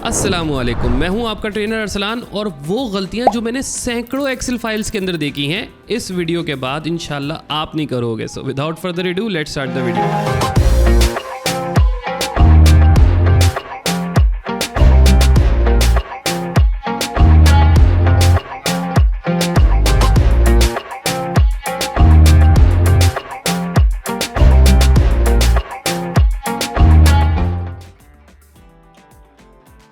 अस्सलामुअलैकुम, मैं हूं आपका ट्रेनर अरसलान और वो गलतियां जो मैंने सैकड़ों एक्सेल फाइल्स के अंदर देखी हैं इस वीडियो के बाद इंशाल्लाह आप नहीं करोगे। So without further ado let's start the video.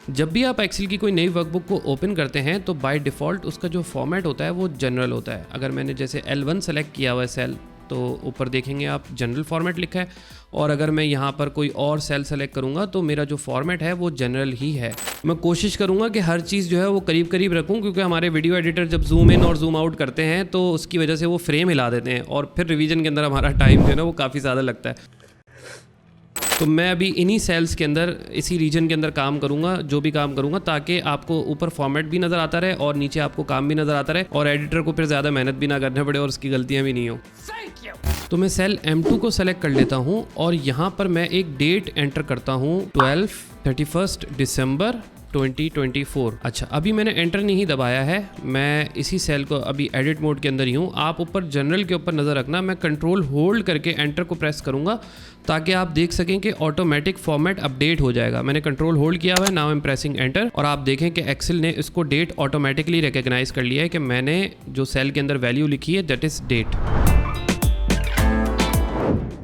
जब भी आप एक्सेल की कोई नई वर्कबुक को ओपन करते हैं तो बाय डिफ़ॉल्ट उसका जो फॉर्मेट होता है वो जनरल होता है। अगर मैंने जैसे L1 सेलेक्ट किया हुआ है सेल तो ऊपर देखेंगे आप जनरल फॉर्मेट लिखा है, और अगर मैं यहाँ पर कोई और सेल सेलेक्ट करूँगा तो मेरा जो फॉर्मेट है वो जनरल ही है। मैं कोशिश करूँगा कि हर चीज़ जो है वो करीब करीब रखूँ, क्योंकि हमारे वीडियो एडिटर जब जूम इन और जूम आउट करते हैं तो उसकी वजह से वो फ्रेम हिला देते हैं और फिर रिवीजन के अंदर हमारा टाइम जो है ना वो काफ़ी ज़्यादा लगता है। तो मैं अभी इन्हीं सेल्स के अंदर इसी रीजन के अंदर काम करूंगा, जो भी काम करूंगा, ताकि आपको ऊपर फॉर्मेट भी नज़र आता रहे और नीचे आपको काम भी नज़र आता रहे और एडिटर को फिर ज़्यादा मेहनत भी ना करना पड़े और उसकी गलतियां भी नहीं हो। तो मैं सेल M2 को सेलेक्ट कर लेता हूं और यहाँ पर मैं एक डेट एंटर करता हूँ 31 दिसंबर 2024। अच्छा, अभी मैंने एंटर नहीं दबाया है, मैं इसी सेल को अभी एडिट मोड के अंदर ही हूँ। आप ऊपर जनरल के ऊपर नज़र रखना, मैं कंट्रोल होल्ड करके एंटर को प्रेस करूँगा ताकि आप देख सकें कि ऑटोमेटिक फॉर्मेट अपडेट हो जाएगा। मैंने कंट्रोल होल्ड किया हुआ है, now I am pressing enter, और आप देखें कि एक्सेल ने इसको डेट ऑटोमेटिकली रिकग्नाइज कर लिया है कि मैंने जो सेल के अंदर वैल्यू लिखी है दैट इज़ डेट।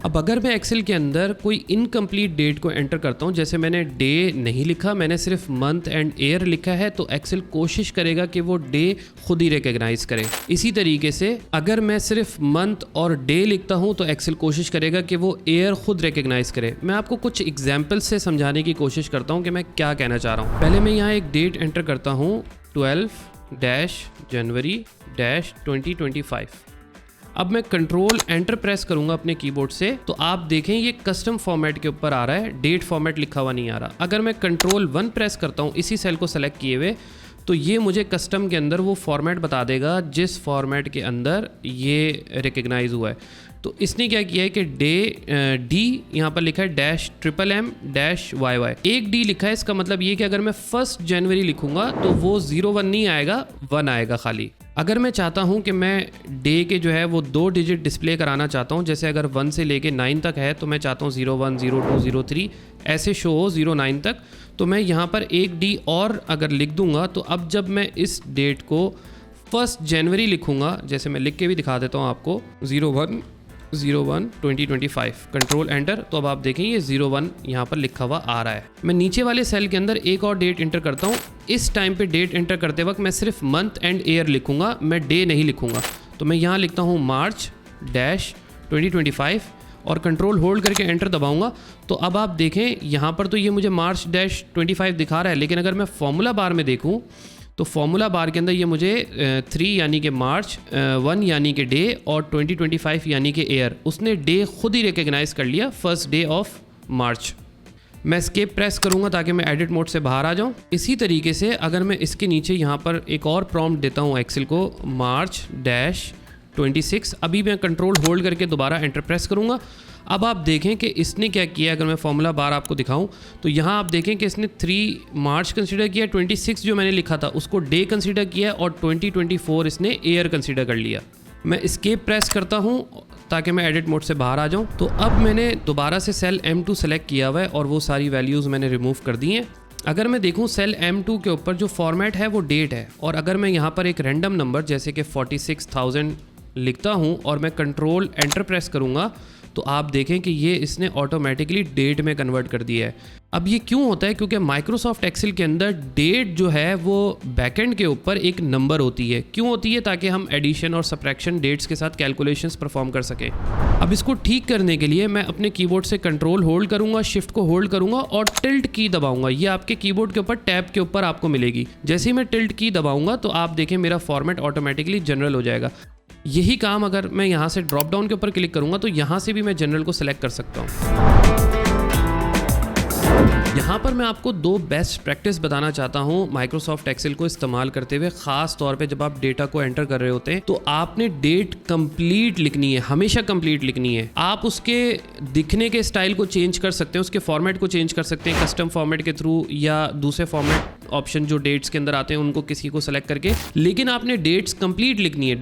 अब अगर मैं एक्सेल के अंदर कोई इनकम्प्लीट डेट को एंटर करता हूं, जैसे मैंने डे नहीं लिखा, मैंने सिर्फ मंथ एंड ईयर लिखा है, तो एक्सेल कोशिश करेगा कि वो डे खुद ही रिकग्नाइज करे। इसी तरीके से अगर मैं सिर्फ मंथ और डे लिखता हूं तो एक्सेल कोशिश करेगा कि वो ईयर खुद रिकग्नाइज करे। मैं आपको कुछ एग्जाम्पल्स से समझाने की कोशिश करता हूँ कि मैं क्या कहना चाह रहा हूँ। पहले मैं यहाँ एक डेट एंटर करता हूँ 12-जनवरी-2025। अब मैं कंट्रोल एंटर प्रेस करूंगा अपने कीबोर्ड से, तो आप देखें ये कस्टम फॉर्मेट के ऊपर आ रहा है, डेट फॉर्मेट लिखा हुआ नहीं आ रहा। अगर मैं कंट्रोल 1 प्रेस करता हूं इसी सेल को सेलेक्ट किए हुए, तो ये मुझे कस्टम के अंदर वो फॉर्मेट बता देगा जिस फॉर्मेट के अंदर ये रिकग्नाइज हुआ है। तो इसने क्या किया है कि डी यहाँ पर लिखा है -MM-YY, एक डी लिखा है। इसका मतलब ये कि अगर मैं 1 जनवरी लिखूंगा तो वो 01 नहीं आएगा, 1 आएगा खाली। अगर मैं चाहता हूं कि मैं डे के जो है वो 2 डिजिट डिस्प्ले कराना चाहता हूं, जैसे अगर 1 से लेके 9 तक है तो मैं चाहता हूं 01, 02, 03 ऐसे शो हो 09 तक, तो मैं यहाँ पर एक डी और अगर लिख दूंगा, तो अब जब मैं इस डेट को 1 जनवरी लिखूंगा, जैसे मैं लिख के भी दिखा देता हूँ आपको 01/01/2025, कंट्रोल एंटर, तो अब आप देखें ये 01 यहाँ पर लिखा हुआ आ रहा है। मैं नीचे वाले सेल के अंदर एक और डेट एंटर करता हूँ। इस टाइम पे डेट एंटर करते वक्त मैं सिर्फ मंथ एंड ईयर लिखूंगा, मैं डे नहीं लिखूंगा। तो मैं यहाँ लिखता हूँ March-2025 और कंट्रोल होल्ड करके एंटर दबाऊंगा। तो अब आप देखें यहाँ पर तो ये मुझे March-25 दिखा रहा है, लेकिन अगर मैं फॉर्मूला बार में देखूँ तो फॉर्मूला बार के अंदर ये मुझे 3 यानी कि मार्च, 1 यानी कि डे और 2025 यानी कि ईयर, उसने डे खुद ही रिकग्नाइज कर लिया, 1 डे ऑफ मार्च। मैं एस्केप प्रेस करूंगा ताकि मैं एडिट मोड से बाहर आ जाऊं। इसी तरीके से अगर मैं इसके नीचे यहाँ पर एक और प्रॉम्प्ट देता हूँ एक्सेल को March-26, अभी मैं कंट्रोल होल्ड करके दोबारा एंटर प्रेस करूँगा। अब आप देखें कि इसने क्या किया। अगर मैं फॉर्मूला बार आपको दिखाऊं तो यहाँ आप देखें कि इसने 3 मार्च कंसीडर किया, 26 जो मैंने लिखा था उसको डे कंसीडर किया और 2024 इसने ईयर कंसीडर कर लिया। मैं एस्केप प्रेस करता हूँ ताकि मैं एडिट मोड से बाहर आ जाऊँ। तो अब मैंने दोबारा से सेल M2 सेलेक्ट किया हुआ है और वो सारी वैल्यूज़ मैंने रिमूव कर दी हैं। अगर मैं देखूं सेल M2 के ऊपर जो फॉर्मेट है वो डेट है, और अगर मैं यहाँ पर एक रैंडम नंबर जैसे कि 46,000 लिखता हूँ और मैं कंट्रोल एंटर प्रेस करूँगा तो आप देखें कि ये इसने ऑटोमेटिकली डेट में कन्वर्ट कर दिया है। अब ये क्यों होता है? क्योंकि माइक्रोसॉफ्ट एक्सेल के अंदर डेट जो है वो बैकएंड के ऊपर एक नंबर होती है। क्यों होती है? ताकि हम एडिशन और सब्ट्रैक्शन डेट्स के साथ कैलकुलेशंस परफॉर्म कर सकें। अब इसको ठीक करने के लिए मैं अपने कीबोर्ड से कंट्रोल होल्ड करूंगा, शिफ्ट को होल्ड करूंगा और टिल्ट की दबाऊंगा। ये आपके कीबोर्ड के ऊपर टैब के ऊपर आपको मिलेगी। जैसे ही मैं टिल्ट की दबाऊंगा तो आप देखें मेरा फॉर्मेट ऑटोमेटिकली जनरल हो जाएगा। यही काम अगर मैं यहाँ से ड्रॉप डाउन के ऊपर क्लिक करूँगा तो यहाँ से भी मैं जनरल को सिलेक्ट कर सकता हूँ। यहाँ पर मैं आपको 2 बेस्ट प्रैक्टिस बताना चाहता हूँ माइक्रोसॉफ्ट एक्सेल को इस्तेमाल करते हुए, खास तौर पे जब आप डेटा को एंटर कर रहे होते हैं तो आपने डेट कंप्लीट लिखनी है, हमेशा कंप्लीट लिखनी है। आप उसके दिखने के स्टाइल को चेंज कर सकते हैं, उसके फॉर्मेट को चेंज कर सकते हैं कस्टम फॉर्मेट के थ्रू, या दूसरे फॉर्मेट ऑप्शन जो डेट्स के अंदर आते हैं उनको किसी को सेलेक्ट करके, लेकिन आपने डेट्स कंप्लीट लिखनी है।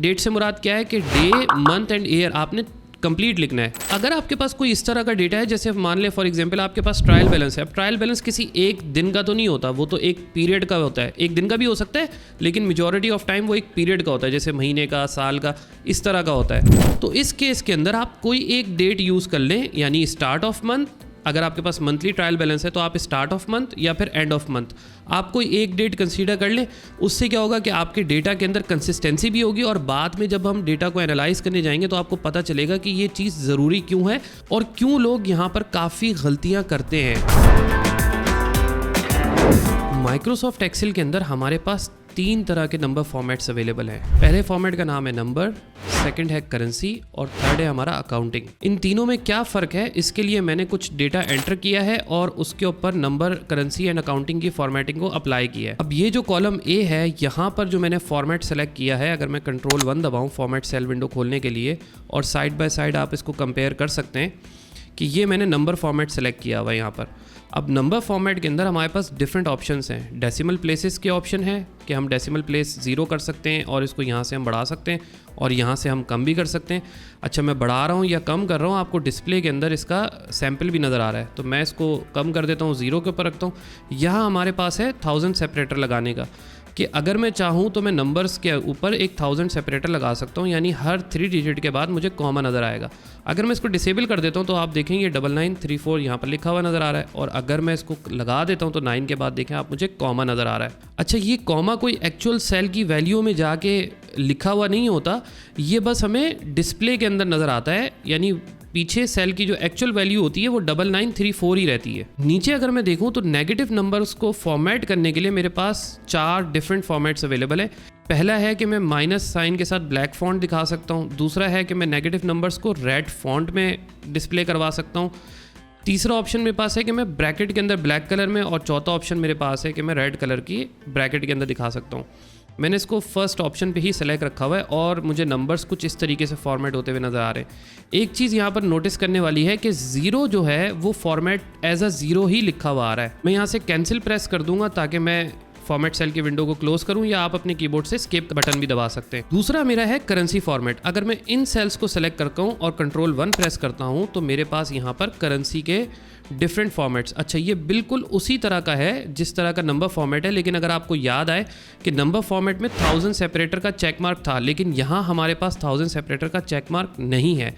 डेट से मुराद क्या है कि डे, मंथ एंड ईयर आपने कंप्लीट लिखना है। अगर आपके पास कोई इस तरह का डेटा है, जैसे मान ले फॉर एग्जांपल आपके पास ट्रायल बैलेंस है। अब ट्रायल बैलेंस किसी एक दिन का तो नहीं होता, वो तो एक पीरियड का होता है। एक दिन का भी हो सकता है लेकिन मेजॉरिटी ऑफ टाइम वो एक पीरियड का होता है, जैसे महीने का, साल का, इस तरह का होता है। तो इस केस के अंदर आप कोई एक डेट यूज़ कर लें, यानी स्टार्ट ऑफ मंथ। अगर आपके पास मंथली ट्रायल बैलेंस है तो आप स्टार्ट ऑफ मंथ या फिर एंड ऑफ मंथ आप कोई एक डेट कंसीडर कर लें। उससे क्या होगा कि आपके डेटा के अंदर कंसिस्टेंसी भी होगी, और बाद में जब हम डेटा को एनालाइज करने जाएंगे तो आपको पता चलेगा कि ये चीज़ ज़रूरी क्यों है और क्यों लोग यहाँ पर काफ़ी गलतियाँ करते हैं। माइक्रोसॉफ्ट एक्सेल के अंदर हमारे पास 3 तरह के नंबर फॉर्मेट्स अवेलेबल हैं। पहले फॉर्मेट का नाम है नंबर, सेकंड है करेंसी और थर्ड है हमारा अकाउंटिंग। इन तीनों में क्या फ़र्क है, इसके लिए मैंने कुछ डेटा एंटर किया है और उसके ऊपर नंबर, करेंसी एंड अकाउंटिंग की फॉर्मेटिंग को अप्लाई किया है। अब ये जो कॉलम ए है, यहाँ पर जो मैंने फॉर्मेट सेलेक्ट किया है, अगर मैं कंट्रोल 1 दबाऊँ फॉर्मेट सेल विंडो खोलने के लिए, और साइड बाय साइड आप इसको कंपेयर कर सकते हैं कि ये मैंने नंबर फॉर्मेट सेलेक्ट किया हुआ है यहाँ पर। अब नंबर फॉर्मेट के अंदर हमारे पास डिफरेंट ऑप्शंस हैं। डेसिमल प्लेसेस के ऑप्शन है कि हम डेसिमल प्लेस 0 कर सकते हैं और इसको यहाँ से हम बढ़ा सकते हैं और यहाँ से हम कम भी कर सकते हैं। अच्छा, मैं बढ़ा रहा हूँ या कम कर रहा हूँ, आपको डिस्प्ले के अंदर इसका सैम्पल भी नज़र आ रहा है, तो मैं इसको कम कर देता हूँ, 0 के ऊपर रखता हूँ। यहाँ हमारे पास है 1000 सेपरेटर लगाने का, कि अगर मैं चाहूँ तो मैं नंबर्स के ऊपर एक 1000 सेपरेटर लगा सकता हूँ, यानी हर 3 डिजिट के बाद मुझे कॉमा नज़र आएगा। अगर मैं इसको डिसेबल कर देता हूँ तो आप देखेंगे 9934 यहाँ पर लिखा हुआ नज़र आ रहा है, और अगर मैं इसको लगा देता हूँ तो 9 के बाद देखें आप मुझे कॉमा नज़र आ रहा है। अच्छा, ये कॉमा कोई एक्चुअल सेल की वैल्यू में जाके लिखा हुआ नहीं होता, ये बस हमें डिस्प्ले के अंदर नज़र आता है, यानी पीछे सेल की जो एक्चुअल वैल्यू होती है वो 9934 ही रहती है। नीचे अगर मैं देखूं तो नेगेटिव नंबर्स को फॉर्मेट करने के लिए मेरे पास 4 डिफरेंट फॉर्मेट्स अवेलेबल है। पहला है कि मैं माइनस साइन के साथ ब्लैक फॉन्ट दिखा सकता हूं। दूसरा है कि मैं नेगेटिव नंबर्स को रेड फॉन्ट में डिस्प्ले करवा सकता हूं। तीसरा ऑप्शन मेरे पास है कि मैं ब्रैकेट के अंदर ब्लैक कलर में, और चौथा ऑप्शन मेरे पास है कि मैं रेड कलर की ब्रैकेट के अंदर दिखा सकता हूँ। मैंने इसको फर्स्ट ऑप्शन पे ही सेलेक्ट रखा हुआ है और मुझे नंबर्स कुछ इस तरीके से फॉर्मेट होते हुए नज़र आ रहे हैं। एक चीज़ यहाँ पर नोटिस करने वाली है कि 0 जो है वो फॉर्मेट एज अ 0 ही लिखा हुआ आ रहा है। मैं यहाँ से कैंसिल प्रेस कर दूंगा ताकि मैं फॉर्मेट सेल की विंडो को क्लोज करूं, या आप अपने कीबोर्ड से स्केप बटन भी दबा सकते हैं। दूसरा मेरा है करेंसी फॉर्मेट। अगर मैं इन सेल्स को सेलेक्ट करता हूं और कंट्रोल 1 प्रेस करता हूं तो मेरे पास यहाँ पर करेंसी के डिफरेंट फॉर्मेट्स। अच्छा, ये बिल्कुल उसी तरह का है जिस तरह का नंबर फॉर्मेट है, लेकिन अगर आपको याद आए कि नंबर फॉर्मेट में 1000 सेपरेटर का चेक मार्क था, लेकिन यहाँ हमारे पास 1000 सेपरेटर का चेक मार्क नहीं है।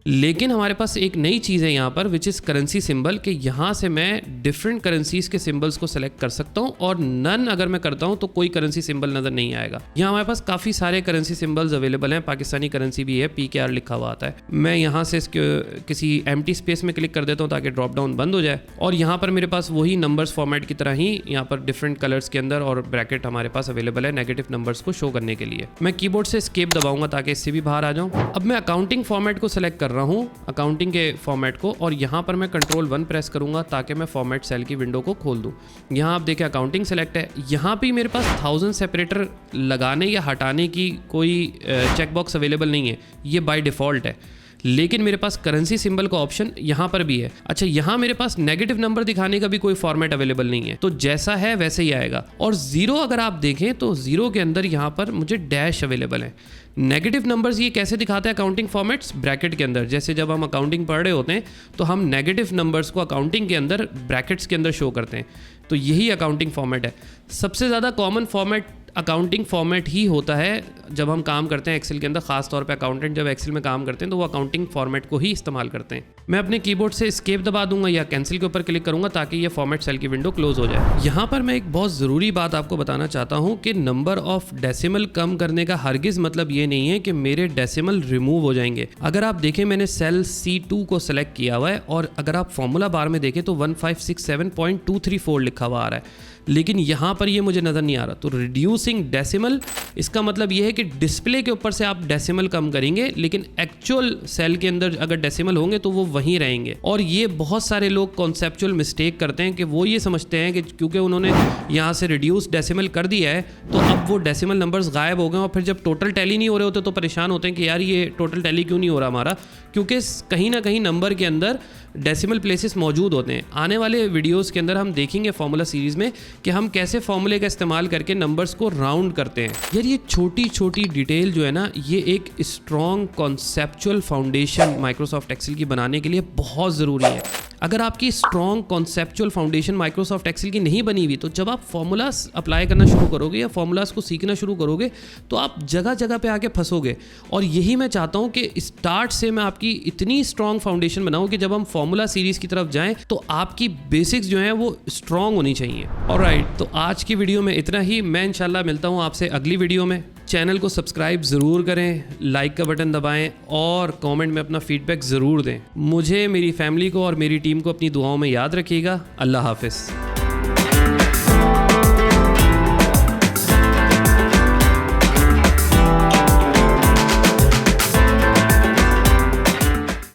लेकिन हमारे पास एक नई चीज़ है यहाँ पर, विच इज़ करेंसी सिंबल, कि यहाँ से मैं डिफरेंट करेंसीज के सिंबल्स को सेलेक्ट कर सकता हूँ, और नन अगर मैं करता हूँ तो कोई करेंसी सिंबल नज़र नहीं आएगा। यहाँ हमारे पास काफ़ी सारे करेंसी सिंबल्स अवेलेबल हैं। पाकिस्तानी करेंसी भी है, PKR लिखा हुआ आता है। मैं यहाँ से इसके किसी एम्प्टी स्पेस में क्लिक कर देता हूँ ताकि ड्रॉप डाउन बंद हो जाए, और यहाँ पर मेरे पास वही नंबर्स फॉर्मेट की तरह ही यहाँ पर डिफरेंट कलर्स के अंदर और ब्रैकेट हमारे पास अवेलेबल है नेगेटिव नंबर्स को शो करने के लिए। मैं कीबोर्ड से एस्केप दबाऊंगा ताकि इससे भी बाहर आ जाऊँ। अब मैं अकाउंटिंग फॉर्मेट को सेलेक्ट कर रहा हूँ, अकाउंटिंग के फॉर्मेट को, और यहाँ पर मैं कंट्रोल 1 प्रेस करूंगा ताकि मैं फॉर्मेट सेल की विंडो को खोल दूं। यहाँ आप देखें अकाउंटिंग सेलेक्ट है। यहाँ भी मेरे पास 1000 सेपरेटर लगाने या हटाने की कोई चेकबॉक्स अवेलेबल नहीं है, ये बाय डिफ़ॉल्ट है। लेकिन मेरे पास करेंसी सिंबल का ऑप्शन यहाँ पर भी है। अच्छा, यहाँ मेरे पास नेगेटिव नंबर दिखाने का भी कोई फॉर्मेट अवेलेबल नहीं है, तो जैसा है वैसे ही आएगा। और 0 अगर आप देखें तो 0 के अंदर यहाँ पर मुझे डैश अवेलेबल है। नेगेटिव नंबर्स ये कैसे दिखाते हैं अकाउंटिंग फॉर्मेट्स? ब्रैकेट के अंदर। जैसे जब हम अकाउंटिंग पढ़ रहे होते हैं तो हम नेगेटिव नंबर्स को अकाउंटिंग के अंदर ब्रैकेट्स के अंदर शो करते हैं, तो यही अकाउंटिंग फॉर्मेट है। सबसे ज़्यादा कॉमन फॉर्मेट अकाउंटिंग फॉर्मेट ही होता है जब हम काम करते हैं एक्सेल के अंदर। खास तौर पे अकाउंटेंट जब एक्सेल में काम करते हैं तो वो अकाउंटिंग फॉर्मेट को ही इस्तेमाल करते हैं। मैं अपने कीबोर्ड से एस्केप दबा दूंगा या कैंसिल के ऊपर क्लिक करूंगा ताकि ये फॉर्मेट सेल की विंडो क्लोज हो जाए। यहाँ पर मैं एक बहुत ज़रूरी बात आपको बताना चाहता हूँ कि नंबर ऑफ डेसिमल कम करने का हरगिज़ मतलब ये नहीं है कि मेरे डेसिमल रिमूव हो जाएंगे। अगर आप देखें, मैंने सेल C2 को सेलेक्ट किया हुआ है, और अगर आप फॉर्मूला बार में देखें तो 1567.234 लिखा हुआ आ रहा है, लेकिन यहाँ पर ये मुझे नज़र नहीं आ रहा। तो रिड्यूसिंग डेसिमल, इसका मतलब ये है कि डिस्प्ले के ऊपर से आप डेसिमल कम करेंगे, लेकिन एक्चुअल सेल के अंदर अगर डेसिमल होंगे तो वो वहीं रहेंगे। और ये बहुत सारे लोग कॉन्सेप्चुअल मिस्टेक करते हैं कि वो ये समझते हैं कि क्योंकि उन्होंने यहाँ से रिड्यूस डेसिमल कर दिया है तो अब वो डेसिमल नंबर्स गायब हो गए, और फिर जब टोटल टैली नहीं हो रहे होते तो परेशान होते हैं कि यार ये टोटल टैली क्यों नहीं हो रहा हमारा, क्योंकि कहीं ना कहीं नंबर के अंदर डेसिमल प्लेसेस मौजूद होते हैं। आने वाले वीडियोस के अंदर हम देखेंगे फार्मूला सीरीज़ में कि हम कैसे फार्मूले का इस्तेमाल करके नंबर्स को राउंड करते हैं। यार ये छोटी छोटी डिटेल जो है ना, ये एक strong conceptual foundation Microsoft Excel की बनाने के लिए बहुत ज़रूरी है। अगर आपकी strong conceptual foundation Microsoft Excel की नहीं बनी हुई तो जब आप फार्मूलाज अप्लाई करना शुरू करोगे या फार्मूलाज को सीखना शुरू करोगे तो आप जगह जगह पे आके फंसोगे। और यही मैं चाहता हूँ कि स्टार्ट से मैं आपकी इतनी स्ट्रॉन्ग फाउंडेशन बनाऊँ कि जब हम फार्मूला सीरीज़ की तरफ जाएं तो आपकी बेसिक्स जो हैं वो स्ट्रॉन्ग होनी चाहिए। ऑलराइट, तो आज की वीडियो में इतना ही। मैं इंशाल्लाह मिलता हूँ आपसे अगली वीडियो में। चैनल को सब्सक्राइब ज़रूर करें, लाइक का बटन दबाएं और कमेंट में अपना फीडबैक ज़रूर दें। मुझे, मेरी फैमिली को और मेरी टीम को अपनी दुआओं में याद रखिएगा। अल्लाह हाफ़िज़।